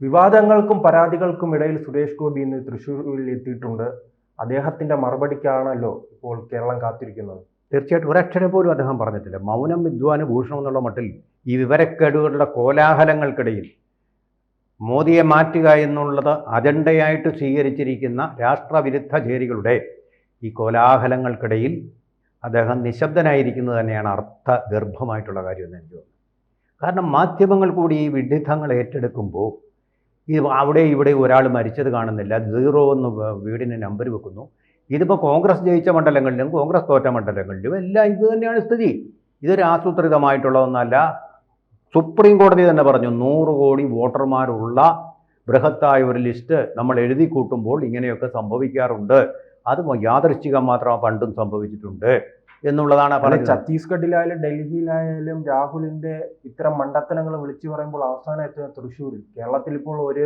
വിവാദങ്ങൾക്കും പരാതികൾക്കും ഇടയിൽ സുരേഷ് ഗോപി ഇന്ന് തൃശ്ശൂരിൽ എത്തിയിട്ടുണ്ട്. അദ്ദേഹത്തിന്റെ മറുപടിക്കാണല്ലോ ഇപ്പോൾ കേരളം കാത്തിരിക്കുന്നത്. തീർച്ചയായിട്ടും ഒരക്ഷരം പോലും അദ്ദേഹം പറഞ്ഞിട്ടില്ല. മൗനം വിദ്വാന് ഭൂഷണം എന്നുള്ള മട്ടിൽ ഈ വിവരക്കേടുകളുടെ കോലാഹലങ്ങൾക്കിടയിൽ മോദിയെ മാറ്റുക എന്നുള്ളത് അജണ്ടയായിട്ട് സ്വീകരിച്ചിരിക്കുന്ന രാഷ്ട്രവിരുദ്ധ ചേരികളുടെ ഈ കോലാഹലങ്ങൾക്കിടയിൽ അദ്ദേഹം നിശബ്ദനായിരിക്കുന്നത് തന്നെയാണ് അർത്ഥഗർഭമായിട്ടുള്ള കാര്യമെന്ന് എനിക്ക് തോന്നുന്നു. കാരണം മാധ്യമങ്ങൾ കൂടി ഈ വിഡിത്തങ്ങൾ ഏറ്റെടുക്കുമ്പോൾ അവിടെ ഇവിടെ ഒരാൾ മരിച്ചത് കാണുന്നില്ല, 0 എന്ന് വീടിന് നമ്പർ വെക്കുന്നു. ഇതിപ്പോൾ കോൺഗ്രസ് ജയിച്ച മണ്ഡലങ്ങളിലും കോൺഗ്രസ് തോറ്റ മണ്ഡലങ്ങളിലും എല്ലാം ഇത് തന്നെയാണ് സ്ഥിതി. ഇതൊരു ആസൂത്രിതമായിട്ടുള്ളതൊന്നല്ല. സുപ്രീം കോടതി തന്നെ പറഞ്ഞു 100 കോടി വോട്ടർമാരുള്ള ബൃഹത്തായ ഒരു ലിസ്റ്റ് നമ്മൾ എഴുതി കൂട്ടുമ്പോൾ ഇങ്ങനെയൊക്കെ സംഭവിക്കാറുണ്ട്. അത് യാദൃശ്ചികം മാത്രം പണ്ടും സംഭവിച്ചിട്ടുണ്ട് എന്നുള്ളതാണ് പറഞ്ഞത്. ഛത്തീസ്ഗഡിലായാലും ഡൽഹിയിലായാലും രാഹുലിന്റെ ഇത്തരം മണ്ടത്തനങ്ങൾ വിളിച്ചു പറയുമ്പോൾ അവസാനം എത്തുന്ന തൃശ്ശൂരിൽ. കേരളത്തിൽ ഇപ്പോൾ ഒരു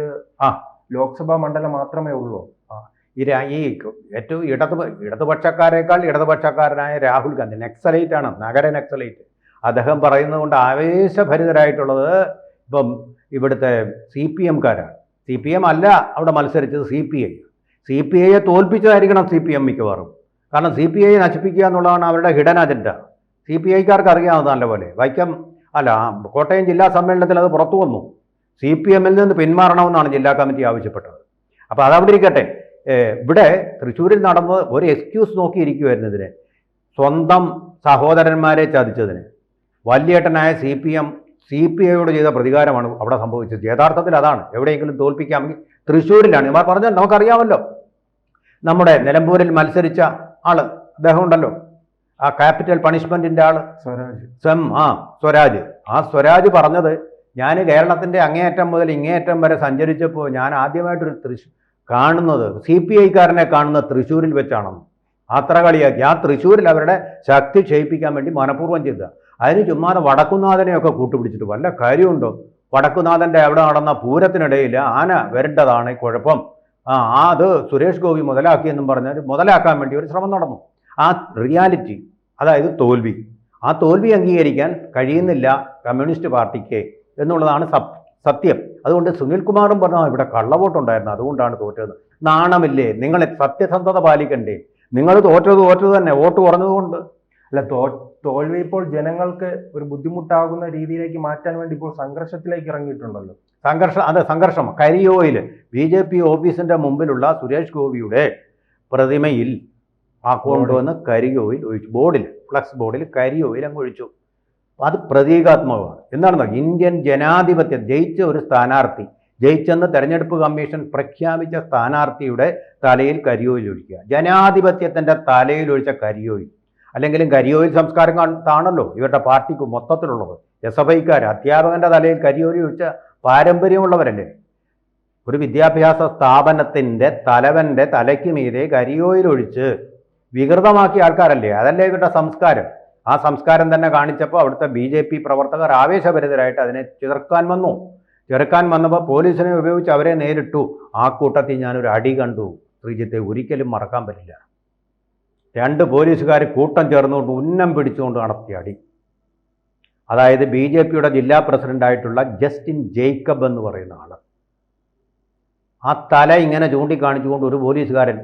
ലോക്സഭാ മണ്ഡലം മാത്രമേ ഉള്ളൂ. ഈ ഏറ്റവും ഇടതുപക്ഷക്കാരേക്കാൾ ഇടതുപക്ഷക്കാരനായ രാഹുൽ ഗാന്ധി നക്സലൈറ്റ് ആണ്, നഗര നക്സലൈറ്റ്. അദ്ദേഹം പറയുന്നത് കൊണ്ട് ആവേശഭരിതരായിട്ടുള്ളത് ഇപ്പം ഇവിടുത്തെ CPM-കാരാണ്. CPM അല്ല അവിടെ മത്സരിച്ചത്, CPI. CPIയെ തോൽപ്പിച്ചതായിരിക്കണം CPM മിക്കവാറും. കാരണം CPI നശിപ്പിക്കുക എന്നുള്ളതാണ് അവരുടെ ഹിഡൻ അജണ്ട. CPIക്കാർക്ക് അറിയാവുന്ന നല്ലപോലെ. കോട്ടയം ജില്ലാ സമ്മേളനത്തിൽ അത് പുറത്തു വന്നു. CPM-ൽ നിന്ന് പിന്മാറണമെന്നാണ് ജില്ലാ കമ്മിറ്റി ആവശ്യപ്പെട്ടത്. അപ്പോൾ അതവിടെ ഇരിക്കട്ടെ. ഇവിടെ തൃശ്ശൂരിൽ നടന്നത് ഒരു എക്സ്ക്യൂസ് നോക്കിയിരിക്കുമായിരുന്നു ഇതിന്. സ്വന്തം സഹോദരന്മാരെ ചതിച്ചതിന് വലിയേട്ടനായ CPIയോട് ചെയ്ത പ്രതികാരമാണ് അവിടെ സംഭവിച്ചത്. യഥാർത്ഥത്തിൽ അതാണ്. എവിടെയെങ്കിലും തോൽപ്പിക്കാമെങ്കിൽ തൃശ്ശൂരിലാണ്. ഇവർ പറഞ്ഞാൽ നമുക്കറിയാമല്ലോ, നമ്മുടെ നിലമ്പൂരിൽ മത്സരിച്ച ആള് അദ്ദേഹം ഉണ്ടല്ലോ, ആ ക്യാപിറ്റൽ പണിഷ്മെന്റിന്റെ ആള് സ്വരാജ്. ആ സ്വരാജ് പറഞ്ഞത്, ഞാൻ കേരളത്തിന്റെ അങ്ങേയറ്റം മുതൽ ഇങ്ങേയറ്റം വരെ സഞ്ചരിച്ചപ്പോൾ ഞാൻ ആദ്യമായിട്ടൊരു കാണുന്നത് CPIക്കാരനെ കാണുന്നത് തൃശ്ശൂരിൽ വെച്ചാണെന്ന്. അത്ര കളിയാക്കി. ആ തൃശ്ശൂരിൽ അവരുടെ ശക്തി ക്ഷയിപ്പിക്കാൻ വേണ്ടി മനഃപൂർവ്വം ചെയ്ത. അതിന് ചുമ്മാതെ വടക്കുന്നാഥനെയൊക്കെ കൂട്ടുപിടിച്ചിട്ട് വല്ല കാര്യമുണ്ടോ? വടക്കുന്നാഥൻ്റെ അവിടെ നടന്ന പൂരത്തിനിടയിൽ ആന വരേണ്ടതാണ് കുഴപ്പം. അത് സുരേഷ് ഗോപി മുതലാക്കിയെന്നും പറഞ്ഞാൽ മുതലാക്കാൻ വേണ്ടി ഒരു ശ്രമം നടന്നു. ആ റിയാലിറ്റി, അതായത് തോൽവി, ആ തോൽവി അംഗീകരിക്കാൻ കഴിയുന്നില്ല കമ്മ്യൂണിസ്റ്റ് പാർട്ടിക്ക് എന്നുള്ളതാണ് സത്യം. അതുകൊണ്ട് സുനിൽകുമാറും പറഞ്ഞാൽ ഇവിടെ കള്ളവോട്ടുണ്ടായിരുന്നു, അതുകൊണ്ടാണ് തോറ്റത്. നാണമില്ലേ? നിങ്ങൾ സത്യസന്ധത പാലിക്കണ്ടേ? നിങ്ങൾ തോറ്റത് തന്നെ, വോട്ട് കുറഞ്ഞതുകൊണ്ട് അല്ല. തോൽവി ഇപ്പോൾ ജനങ്ങൾക്ക് ഒരു ബുദ്ധിമുട്ടാകുന്ന രീതിയിലേക്ക് മാറ്റാൻ വേണ്ടി ഇപ്പോൾ സംഘർഷത്തിലേക്ക് ഇറങ്ങിയിട്ടുണ്ടല്ലോ. സംഘർഷം. കരിയോയിൽ BJP ഓഫീസിന്റെ മുമ്പിലുള്ള സുരേഷ് ഗോപിയുടെ പ്രതിമയിൽ കൊണ്ടുവന്ന് കരിയോയിൽ ഒഴിച്ചു. ഫ്ലക്സ് ബോർഡിൽ കരിയോയിൽ അങ്ങ് ഒഴിച്ചു. അത് പ്രതീകാത്മകമാണ്. എന്താണെന്നോ, ഇന്ത്യൻ ജനാധിപത്യം ജയിച്ച ഒരു സ്ഥാനാർത്ഥി, ജയിച്ചെന്ന് തെരഞ്ഞെടുപ്പ് കമ്മീഷൻ പ്രഖ്യാപിച്ച സ്ഥാനാർത്ഥിയുടെ തലയിൽ കരിയോയിൽ ഒഴിക്കുക. ജനാധിപത്യത്തിന്റെ തലയിൽ ഒഴിച്ച കരിയോയിൽ. അല്ലെങ്കിലും കരിയോയിൽ സംസ്കാരം ആണല്ലോ ഇവരുടെ പാർട്ടിക്ക് മൊത്തത്തിലുള്ളത്. SFIക്കാർ അധ്യാപകന്റെ തലയിൽ കരിയോയിൽ ഒഴിച്ച പാരമ്പര്യമുള്ളവരല്ലേ. ഒരു വിദ്യാഭ്യാസ സ്ഥാപനത്തിന്റെ തലവന്റെ തലയ്ക്ക് മീതെ കരിയോയിൽ ഒഴിച്ച് വികൃതമാക്കിയ ആൾക്കാരല്ലേ. അതല്ലേ ഇവരുടെ സംസ്കാരം. ആ സംസ്കാരം തന്നെ കാണിച്ചപ്പോൾ അവിടുത്തെ BJP പ്രവർത്തകർ ആവേശഭരിതരായിട്ട് അതിനെ ചെറുക്കാൻ വന്നപ്പോൾ പോലീസിനെ ഉപയോഗിച്ച് അവരെ നേരിട്ടു. ആ കൂട്ടത്തിൽ ഞാനൊരു അടി കണ്ടു ശ്രീജിത്തെ, ഒരിക്കലും മറക്കാൻ പറ്റില്ല. 2 പോലീസുകാർ കൂട്ടം ചേർന്നുകൊണ്ട് ഉന്നം പിടിച്ചുകൊണ്ട് നടത്തിയ അടി. അതായത് BJPയുടെ ജില്ലാ പ്രസിഡന്റായിട്ടുള്ള ജസ്റ്റിൻ ജേക്കബ് എന്ന് പറയുന്ന ആള്, ആ തല ഇങ്ങനെ ചൂണ്ടിക്കാണിച്ചുകൊണ്ട് ഒരു പോലീസുകാരൻ,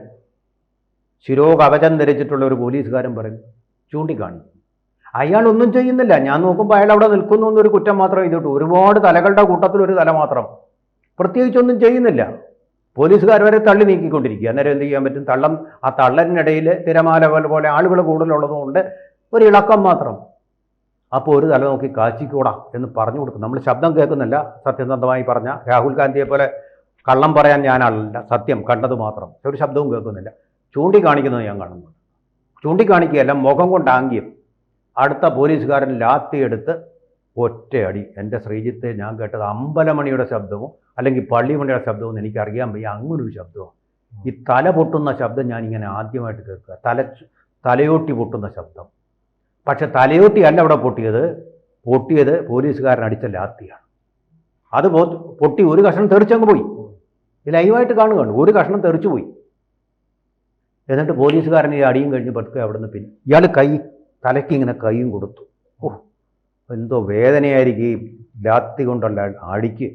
ശിരോകവചം ധരിച്ചിട്ടുള്ള ഒരു പോലീസുകാരൻ ചൂണ്ടിക്കാണിച്ചു. അയാളൊന്നും ചെയ്യുന്നില്ല. ഞാൻ നോക്കുമ്പോൾ അയാൾ അവിടെ നിൽക്കുന്നു എന്നൊരു കുറ്റം മാത്രം ചെയ്തിട്ടു. ഒരുപാട് തലകളുടെ കൂട്ടത്തിൽ ഒരു തല മാത്രം, പ്രത്യേകിച്ചൊന്നും ചെയ്യുന്നില്ല. പോലീസുകാർ വരെ തള്ളി നീക്കിക്കൊണ്ടിരിക്കുക. അന്നേരം എന്ത് ചെയ്യാൻ പറ്റും? ആ തള്ളലിനിടയിൽ തിരമാല പോലെ ആളുകൾ കൂടുതലുള്ളതുകൊണ്ട് ഒരു ഇളക്കം മാത്രം. അപ്പോൾ ഒരു തല നോക്കി കാച്ചിക്കൂടാ എന്ന് പറഞ്ഞു കൊടുക്കും. നമ്മൾ ശബ്ദം കേൾക്കുന്നില്ല. സത്യസന്ധമായി പറഞ്ഞ രാഹുൽ ഗാന്ധിയെ പോലെ കള്ളം പറയാൻ ഞാനല്ല, സത്യം കണ്ടത് മാത്രം. ഒരു ശബ്ദവും കേൾക്കുന്നില്ല. ചൂണ്ടിക്കാണിക്കുന്നത് ഞാൻ കാണുന്നു. ചൂണ്ടിക്കാണിക്കുകയല്ല, മുഖം കൊണ്ട് ആംഗ്യം. അടുത്ത പോലീസുകാരൻ ലാത്തിയെടുത്ത് ഒറ്റയടി. എൻ്റെ ശ്രീജിത്തെ, ഞാൻ കേട്ടത് അമ്പലമണിയുടെ ശബ്ദമോ അല്ലെങ്കിൽ പള്ളിമണിയുടെ ശബ്ദമോ എന്ന് എനിക്കറിയാൻ വയ്യ, അങ്ങനൊരു ശബ്ദമോ. ഈ തല പൊട്ടുന്ന ശബ്ദം ഞാനിങ്ങനെ ആദ്യമായിട്ട് കേൾക്കുക. തലയോട്ടി പൊട്ടുന്ന ശബ്ദം. പക്ഷെ തലയോട്ടി അല്ല അവിടെ പൊട്ടിയത് പോലീസുകാരൻ അടിച്ച ലാത്തിയാണ്. അത് പൊട്ടി ഒരു കഷ്ണം തെറിച്ചങ്ങ് പോയി. ലൈവായിട്ട് കാണുകയാണ്. ഒരു കഷ്ണം തെറിച്ചു പോയി. എന്നിട്ട് പോലീസുകാരൻ ഈ അടിയും കഴിഞ്ഞ് പതുക്കെ അവിടെ നിന്ന് ഇയാൾ തലയ്ക്ക് ഇങ്ങനെ കൈയും കൊടുത്തു. എന്തോ വേദനയായിരിക്കും ലാത്തി കൊണ്ടുള്ള അടിക്ക്.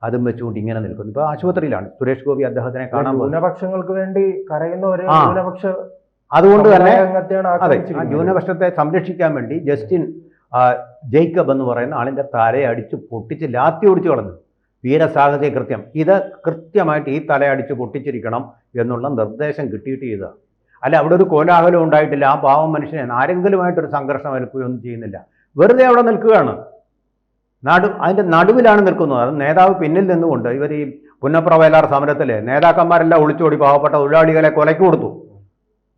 അതും വെച്ചുകൊണ്ട് ഇങ്ങനെ നിൽക്കുന്നു. ഇപ്പോൾ ആശുപത്രിയിലാണ് സുരേഷ് ഗോപി അദ്ദേഹത്തിനെ കാണാൻ പോകുന്നത്. ന്യൂനപക്ഷങ്ങൾക്ക് വേണ്ടി കരയുന്ന ഒരു ന്യൂനപക്ഷ അതുകൊണ്ട് തന്നെ അതെ, അതെ, ന്യൂനപക്ഷത്തെ സംരക്ഷിക്കാൻ വേണ്ടി ജസ്റ്റിൻ ജേക്കബ് എന്ന് പറയുന്ന ആളിൻ്റെ തലയടിച്ച് പൊട്ടിച്ച് ലാത്തി ഓടിച്ചു കളഞ്ഞു. വീരസാഹചര്യ കൃത്യം. ഇത് കൃത്യമായിട്ട് ഈ തലയടിച്ച് പൊട്ടിച്ചിരിക്കണം എന്നുള്ള നിർദ്ദേശം കിട്ടിയിട്ട് ചെയ്തതാണ്. അല്ല, അവിടെ ഒരു കോലാഹലം ഉണ്ടായിട്ടില്ല. ആ പാവം മനുഷ്യനെ ആരെങ്കിലുമായിട്ടൊരു സംഘർഷം ഏൽക്കുകയൊന്നും ചെയ്യുന്നില്ല. വെറുതെ അവിടെ നിൽക്കുകയാണ്. അതിൻ്റെ നടുവിലാണ് നിൽക്കുന്നത്. അത് നേതാവ് പിന്നിൽ നിന്നുകൊണ്ട് ഇവർ ഈ പുന്നപ്ര വയലാർ സമരത്തിലെ നേതാക്കന്മാരെല്ലാം ഒളിച്ചോടി പാവപ്പെട്ട തൊഴിലാളികളെ കൊലയ്ക്ക് കൊടുത്തു.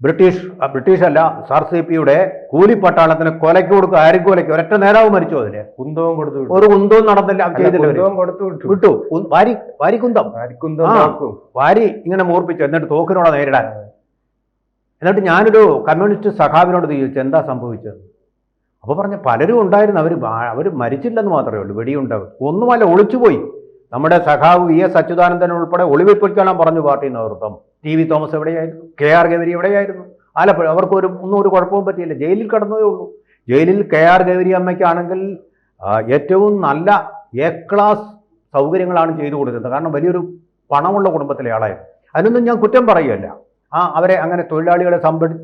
ബ്രിട്ടീഷല്ല, SRCPയുടെ കൂലിപ്പട്ടാളത്തിന് കൊലയ്ക്ക് കൊടുക്കുക. ആരും കൊലയ്ക്ക് ഒരൊറ്റ നേതാവ് മരിച്ചു. അതില് കുന്തവും കൊടുത്തു. ഒരു കുന്തവും നടന്നില്ല, ചെയ്തില്ല, വിട്ടു. വാരിക്കുന്തം വാരി ഇങ്ങനെ മൂർപ്പിച്ചു. എന്നിട്ട് തോക്കിനോടെ നേരിടാൻ. എന്നിട്ട് ഞാനൊരു കമ്മ്യൂണിസ്റ്റ് സഖാവിനോട് ചോദിച്ചു, എന്താ സംഭവിച്ചത്? അപ്പോൾ പറഞ്ഞ പലരും ഉണ്ടായിരുന്നു, അവർ മരിച്ചില്ലെന്ന് മാത്രമേ ഉള്ളൂ. വെടിയുണ്ടാവും ഒന്നുമല്ല, ഒളിച്ചുപോയി. നമ്മുടെ സഖാവ് VS അച്യുതാനന്ദൻ ഉൾപ്പെടെ ഒളിവിൽ പൊയ്ക്കൊള്ളാൻ പറഞ്ഞു പാർട്ടി നേതൃത്വം. TV തോമസ് എവിടെയായിരുന്നു? KR ഗൗരി എവിടെയായിരുന്നു? ആലപ്പുഴ. അവർക്ക് ഒരു കുഴപ്പവും പറ്റിയില്ല, ജയിലിൽ കിടന്നതേ ഉള്ളൂ. ജയിലിൽ KR ഗൗരി അമ്മയ്ക്കാണെങ്കിൽ ഏറ്റവും നല്ല A ക്ലാസ് സൗകര്യങ്ങളാണ് ചെയ്തു കൊടുക്കുന്നത്. കാരണം വലിയൊരു പണമുള്ള കുടുംബത്തിലെ ആളായിരുന്നു. അതിനൊന്നും ഞാൻ കുറ്റം പറയുകയല്ല. അവരെ അങ്ങനെ തൊഴിലാളികളെ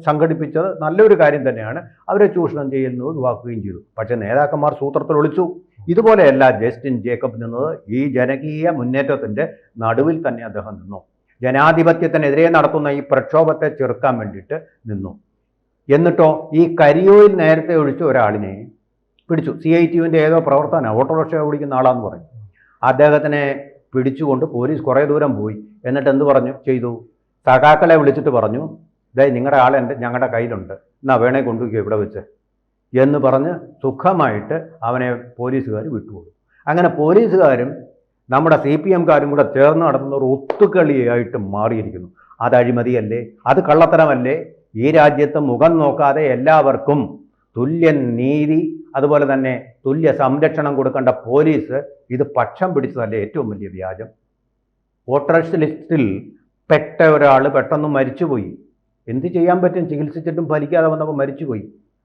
സംഘടിപ്പിച്ചത് നല്ലൊരു കാര്യം തന്നെയാണ്. അവരെ ചൂഷണം ചെയ്യുന്നത് ഒഴിവാക്കുകയും ചെയ്തു. പക്ഷേ നേതാക്കന്മാർ സൂത്രത്തിൽ ഒളിച്ചു. ഇതുപോലെയല്ല ജസ്റ്റിൻ ജേക്കബ് നിന്നത്. ഈ ജനകീയ മുന്നേറ്റത്തിൻ്റെ നടുവിൽ തന്നെ അദ്ദേഹം നിന്നു. ജനാധിപത്യത്തിനെതിരെ നടത്തുന്ന ഈ പ്രക്ഷോഭത്തെ ചെറുക്കാൻ വേണ്ടിയിട്ട് നിന്നു. എന്നിട്ടോ ഈ കരിയോയിൽ നേരത്തെ ഒഴിച്ച ഒരാളിനെ പിടിച്ചു. CITUവിൻ്റെ ഏതോ പ്രവർത്തനം, ഓട്ടോറിക്ഷ ഓടിക്കുന്ന ആളാന്ന് പറഞ്ഞു. അദ്ദേഹത്തിനെ പിടിച്ചുകൊണ്ട് പോലീസ് കുറേ ദൂരം പോയി. എന്നിട്ട് എന്ത് ചെയ്തു? സഖാക്കളെ വിളിച്ചിട്ട് പറഞ്ഞു, നിങ്ങളുടെ ആൾ ഞങ്ങളുടെ കയ്യിലുണ്ട്, എന്നാ വേണേ കൊണ്ടുപോയി ഇവിടെ വെച്ച് എന്ന് പറഞ്ഞ് സുഖമായിട്ട് അവനെ പോലീസുകാർ വിട്ടുകൊടുത്തു. അങ്ങനെ പോലീസുകാരും നമ്മുടെ CPMകാരും കൂടെ ചേർന്ന് നടത്തുന്ന ഒരു ഒത്തുകളിയായിട്ട് മാറിയിരിക്കുന്നു. അത് അഴിമതിയല്ലേ? അത് കള്ളത്തരമല്ലേ? ഈ രാജ്യത്ത് മുഖം നോക്കാതെ എല്ലാവർക്കും തുല്യ നീതി, അതുപോലെ തന്നെ തുല്യ സംരക്ഷണം കൊടുക്കേണ്ട പോലീസ് ഇത് പക്ഷം പിടിച്ചതല്ലേ ഏറ്റവും വലിയ വ്യാജം? വോട്ടേഴ്സ് ലിസ്റ്റിൽ പെട്ട ഒരാൾ പെട്ടെന്ന് മരിച്ചുപോയി. എന്ത് ചെയ്യാൻ പറ്റും? ചികിത്സിച്ചിട്ടും ഫലിക്കാതെ വന്നപ്പോൾ മരിച്ചുപോയി.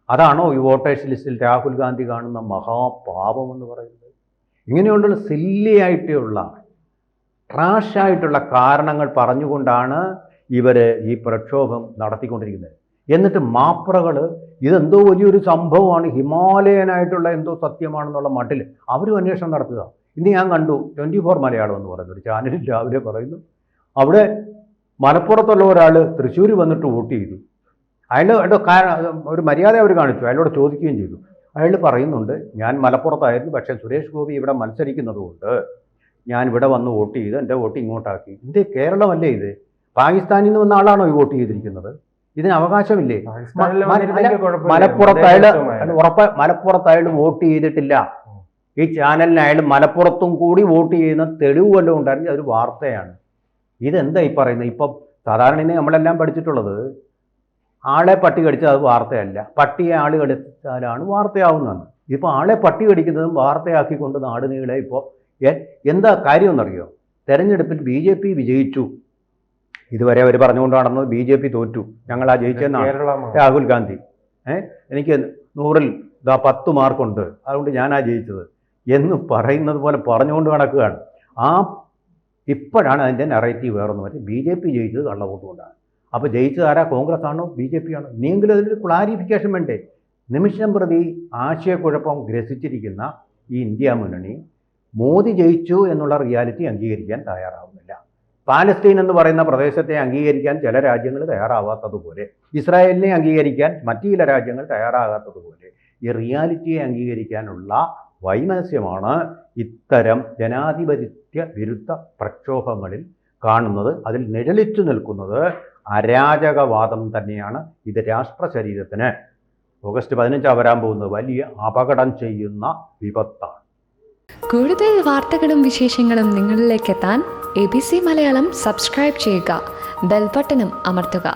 അതാണോ ഈ വോട്ടേഴ്സ് ലിസ്റ്റിൽ രാഹുൽ ഗാന്ധി കാണുന്ന മഹാപാപം എന്ന് പറയുന്നത്? ഇങ്ങനെയുള്ള സില്ലിയായിട്ടുള്ള ട്രാഷായിട്ടുള്ള കാരണങ്ങൾ പറഞ്ഞുകൊണ്ടാണ് ഇവർ ഈ പ്രക്ഷോഭം നടത്തിക്കൊണ്ടിരിക്കുന്നത്. എന്നിട്ട് മാപ്രകൾ ഇതെന്തോ വലിയൊരു സംഭവമാണ്, ഹിമാലയനായിട്ടുള്ള എന്തോ സത്യമാണെന്നുള്ള മട്ടിൽ അവരും അന്വേഷണം നടത്തുക. ഇന്ന് ഞാൻ കണ്ടു 24 മലയാളം എന്ന് പറയുന്ന ഒരു ചാനലിൽ രാവിലെ പറയുന്നു, അവിടെ മലപ്പുറത്തുള്ള ഒരാൾ തൃശ്ശൂർ വന്നിട്ട് വോട്ട് ചെയ്തു. അയാളുടെ ഒരു മര്യാദ അവർ കാണിച്ചു. അയാളോട് ചോദിക്കുകയും ചെയ്തു. അയാൾ പറയുന്നുണ്ട്, ഞാൻ മലപ്പുറത്തായിരുന്നു, പക്ഷേ സുരേഷ് ഗോപി ഇവിടെ മത്സരിക്കുന്നത് കൊണ്ട് ഞാൻ ഇവിടെ വന്ന് വോട്ട് ചെയ്ത് എൻ്റെ വോട്ട് ഇങ്ങോട്ടാക്കി. ഇത് കേരളമല്ലേ? ഇത് പാകിസ്ഥാനിൽ നിന്ന് വന്ന ആളാണോ ഈ വോട്ട് ചെയ്തിരിക്കുന്നത്? ഇതിന് അവകാശമില്ലേ? മലപ്പുറത്ത് അയാൾ വോട്ട് ചെയ്തിട്ടില്ല. ഈ ചാനലിന് അയാൾ മലപ്പുറത്തും കൂടി വോട്ട് ചെയ്യുന്ന തെളിവ് വല്ലതും ഉണ്ടായിരുന്നു. അതൊരു വാർത്തയാണ്. ഇതെന്താ ഈ പറയുന്നത്? ഇപ്പം സാധാരണ നമ്മളെല്ലാം പഠിച്ചിട്ടുള്ളത് ആളെ പട്ടി കടിച്ചാൽ അത് വാർത്തയല്ല, പട്ടിയെ ആൾ കടിച്ചാലാണ് വാർത്തയാവുന്നതാണ്. ഇപ്പോൾ ആളെ പട്ടി കടിക്കുന്നതും വാർത്തയാക്കിക്കൊണ്ട് നാട് നീളെ ഇപ്പോൾ എന്താ കാര്യമെന്നറിയോ? തെരഞ്ഞെടുപ്പിൽ BJP വിജയിച്ചു. ഇതുവരെ അവർ പറഞ്ഞുകൊണ്ട് നടന്നത് BJP തോറ്റു, ഞങ്ങളാ ജയിച്ചെന്നാണ് രാഹുൽ ഗാന്ധി. എനിക്ക് 100ൽ 10 മാർക്കുണ്ട്, അതുകൊണ്ട് ഞാനാ ജയിച്ചത് എന്ന് പറയുന്നത് പോലെ പറഞ്ഞുകൊണ്ട് നടക്കുകയാണ്. ഇപ്പോഴാണ് അതിൻ്റെ നെറേറ്റീവ് വേറൊന്നും പറ്റും. BJP ജയിച്ചത് കള്ളവോട്ടുകൊണ്ടാണ്. അപ്പോൾ ജയിച്ചത് ആരാ? കോൺഗ്രസ് ആണോ BJP ആണോ? ഇനിയെങ്കിലും അതിനൊരു ക്ലാരിഫിക്കേഷൻ വേണ്ടേ? നിമിഷം പ്രതി ആശയക്കുഴപ്പം ഗ്രസിച്ചിരിക്കുന്ന ഈ ഇന്ത്യ മുന്നണി മോദി ജയിച്ചു എന്നുള്ള റിയാലിറ്റി അംഗീകരിക്കാൻ തയ്യാറാവുന്നില്ല. പാലസ്തീൻ എന്ന് പറയുന്ന പ്രദേശത്തെ അംഗീകരിക്കാൻ ചില രാജ്യങ്ങൾ തയ്യാറാവാത്തതുപോലെ, ഇസ്രായേലിനെ അംഗീകരിക്കാൻ മറ്റു ചില രാജ്യങ്ങൾ തയ്യാറാകാത്തതുപോലെ, ഈ റിയാലിറ്റിയെ അംഗീകരിക്കാനുള്ള വൈമനസ്യമാണ് ഇത്തരം ജനാധിപത്യ വിരുദ്ധ പ്രക്ഷോഭങ്ങളിൽ കാണുന്നത്. അതിൽ നിഴലിച്ചു നിൽക്കുന്നത് അരാജകവാദം തന്നെയാണ്. ഇത് രാഷ്ട്ര ശരീരത്തിന് ഓഗസ്റ്റ് 15 വരാൻ പോകുന്നത് വലിയ അപകടം ചെയ്യുന്ന വിപത്താണ്. കൂടുതൽ വാർത്തകളും വിശേഷങ്ങളും നിങ്ങളിലേക്ക് എത്താൻ ABC മലയാളം സബ്സ്ക്രൈബ് ചെയ്യുക, ബെൽ ബട്ടണും അമർത്തുക.